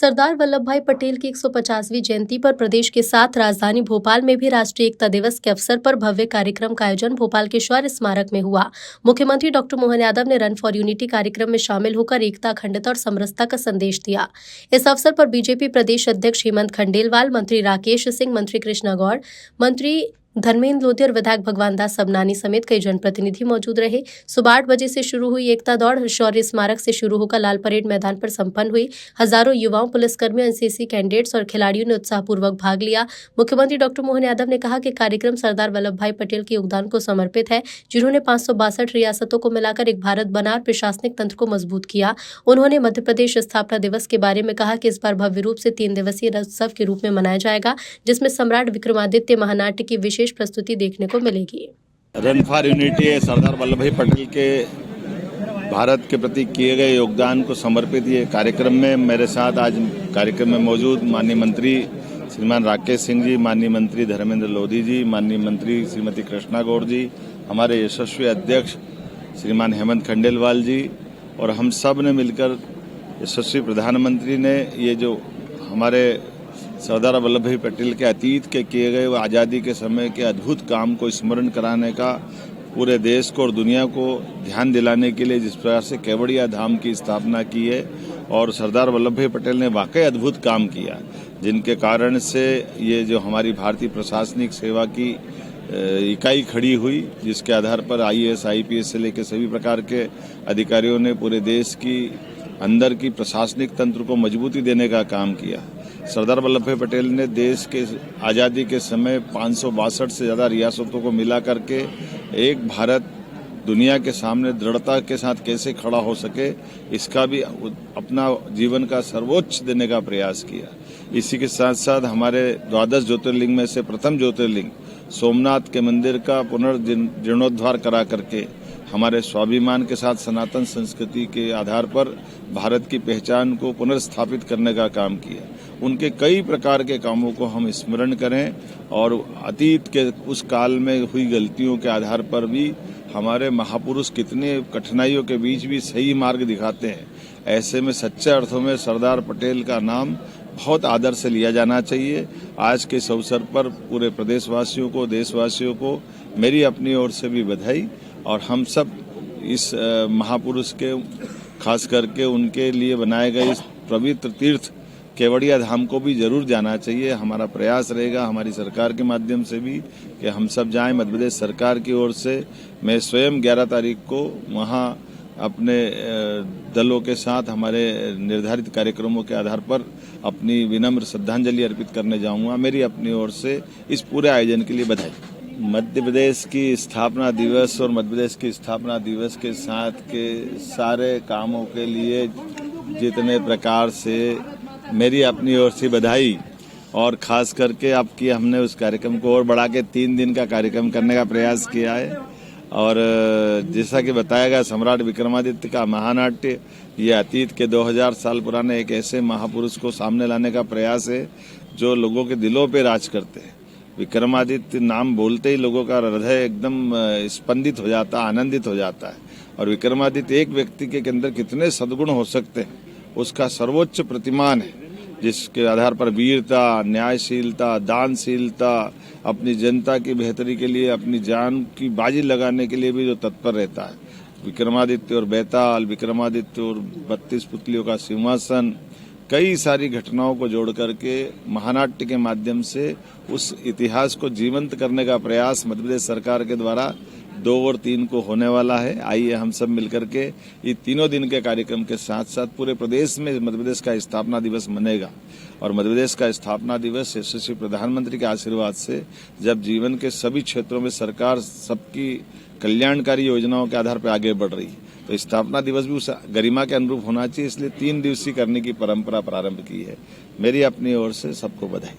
सरदार वल्लभ भाई पटेल की 150वीं जयंती पर प्रदेश के साथ राजधानी भोपाल में भी राष्ट्रीय एकता दिवस के अवसर पर भव्य कार्यक्रम का आयोजन भोपाल के शौर्य स्मारक में हुआ। मुख्यमंत्री डॉक्टर मोहन यादव ने रन फॉर यूनिटी कार्यक्रम में शामिल होकर एकता, अखंडता और समरसता का संदेश दिया। इस अवसर पर बीजेपी प्रदेश अध्यक्ष हेमंत खंडेलवाल, मंत्री राकेश सिंह, मंत्री कृष्णा गौड़, मंत्री धर्मेंद्र लोधी और विधायक भगवान दास सबनानी समेत कई जनप्रतिनिधि मौजूद रहे। सुबह 8 बजे से शुरू हुई एकता दौड़ शौर्य स्मारक से शुरू होकर लाल परेड मैदान पर संपन्न हुई। हजारों युवाओं, पुलिसकर्मियों, एनसीसी कैडेट्स और खिलाड़ियों ने उत्साहपूर्वक भाग लिया। मुख्यमंत्री डॉक्टर मोहन यादव ने कहा कि कार्यक्रम सरदार वल्लभ भाई पटेल के योगदान को समर्पित है, जिन्होंने 562 रियासतों को मिलाकर एक भारत बना और प्रशासनिक तंत्र को मजबूत किया। उन्होंने मध्य प्रदेश स्थापना दिवस के बारे में कहा कि इस बार भव्य रूप से 3 दिवसीय उत्सव के रूप में मनाया जाएगा, जिसमें सम्राट विक्रमादित्य महानाट्य की विशेष प्रस्तुति देखने को मिलेगी। Run for unity Sardar Vallabh भाई पटेल के भारत के प्रति किए गए योगदान को समर्पित ये कार्यक्रम में मेरे साथ आज कार्यक्रम में मौजूद माननीय मंत्री श्रीमान राकेश सिंह जी, माननीय मंत्री धर्मेंद्र लोधी जी, माननीय मंत्री श्रीमती कृष्णा गौड़ जी, हमारे यशस्वी अध्यक्ष श्रीमान हेमंत खंडेलवाल जी और हम सब ने मिलकर यशस्वी प्रधानमंत्री ने ये जो हमारे सरदार वल्लभ भाई पटेल के अतीत के किए गए व आज़ादी के समय के अद्भुत काम को स्मरण कराने का पूरे देश को और दुनिया को ध्यान दिलाने के लिए जिस प्रकार से केवड़िया धाम की स्थापना की है और सरदार वल्लभ भाई पटेल ने वाकई अद्भुत काम किया, जिनके कारण से ये जो हमारी भारतीय प्रशासनिक सेवा की इकाई खड़ी हुई, जिसके आधार पर IAS IPS से लेकर सभी प्रकार के अधिकारियों ने पूरे देश की अंदर की प्रशासनिक तंत्र को मजबूती देने का काम किया। सरदार वल्लभ भाई पटेल ने देश के आज़ादी के समय 562 से ज़्यादा रियासतों को मिला करके एक भारत दुनिया के सामने दृढ़ता के साथ कैसे खड़ा हो सके, इसका भी अपना जीवन का सर्वोच्च देने का प्रयास किया। इसी के साथ साथ हमारे 12 ज्योतिर्लिंग में से प्रथम ज्योतिर्लिंग सोमनाथ के मंदिर का पुनर्जीर्णोद्धार करा करके हमारे स्वाभिमान के साथ सनातन संस्कृति के आधार पर भारत की पहचान को पुनर्स्थापित करने का काम किया। उनके कई प्रकार के कामों को हम स्मरण करें और अतीत के उस काल में हुई गलतियों के आधार पर भी हमारे महापुरुष कितने कठिनाइयों के बीच भी सही मार्ग दिखाते हैं। ऐसे में सच्चे अर्थों में सरदार पटेल का नाम बहुत आदर से लिया जाना चाहिए। आज के इस अवसर पर पूरे प्रदेशवासियों को, देशवासियों को मेरी अपनी ओर से भी बधाई और हम सब इस महापुरुष के खास करके उनके लिए बनाए गए इस पवित्र तीर्थ केवड़िया धाम को भी जरूर जाना चाहिए। हमारा प्रयास रहेगा हमारी सरकार के माध्यम से भी कि हम सब जाएं। मध्य प्रदेश सरकार की ओर से मैं स्वयं 11 तारीख को वहां अपने दलों के साथ हमारे निर्धारित कार्यक्रमों के आधार पर अपनी विनम्र श्रद्धांजलि अर्पित करने जाऊंगा। मेरी अपनी ओर से इस पूरे आयोजन के लिए बधाई। मध्य प्रदेश की स्थापना दिवस और मध्य प्रदेश की स्थापना दिवस के साथ के सारे कामों के लिए जितने प्रकार से मेरी अपनी ओर से बधाई और खास करके आपकी हमने उस कार्यक्रम को और बढ़ा के 3 दिन का कार्यक्रम करने का प्रयास किया है और जैसा कि बताया गया सम्राट विक्रमादित्य का महानाट्य ये अतीत के 2000 साल पुराने एक ऐसे महापुरुष को सामने लाने का प्रयास है जो लोगों के दिलों पे राज करते हैं। विक्रमादित्य नाम बोलते ही लोगों का हृदय एकदम स्पंदित हो जाता है, आनंदित हो जाता है और विक्रमादित्य एक व्यक्ति के अंदर कितने सद्गुण हो सकते हैं उसका सर्वोच्च प्रतिमान है, जिसके आधार पर वीरता, न्यायशीलता, दानशीलता, अपनी जनता की बेहतरी के लिए अपनी जान की बाजी लगाने के लिए भी जो तत्पर रहता है। विक्रमादित्य और बेताल, विक्रमादित्य और 32 पुतलियों का सिंहासन, कई सारी घटनाओं को जोड़ करके महानाट्य के माध्यम से उस इतिहास को जीवंत करने का प्रयास मध्य प्रदेश सरकार के द्वारा 2 और 3 को होने वाला है। आइए हम सब मिलकर के ये 3 दिन के कार्यक्रम के साथ साथ पूरे प्रदेश में मध्य प्रदेश का स्थापना दिवस मनेगा और मध्य प्रदेश का स्थापना दिवस यशस्वी प्रधानमंत्री के आशीर्वाद से जब जीवन के सभी क्षेत्रों में सरकार सबकी कल्याणकारी योजनाओं के आधार पर आगे बढ़ रही है तो स्थापना दिवस भी उस गरिमा के अनुरूप होना चाहिए, इसलिए 3 दिवसीय करने की परंपरा प्रारंभ की है। मेरी अपनी ओर से सबको बधाई।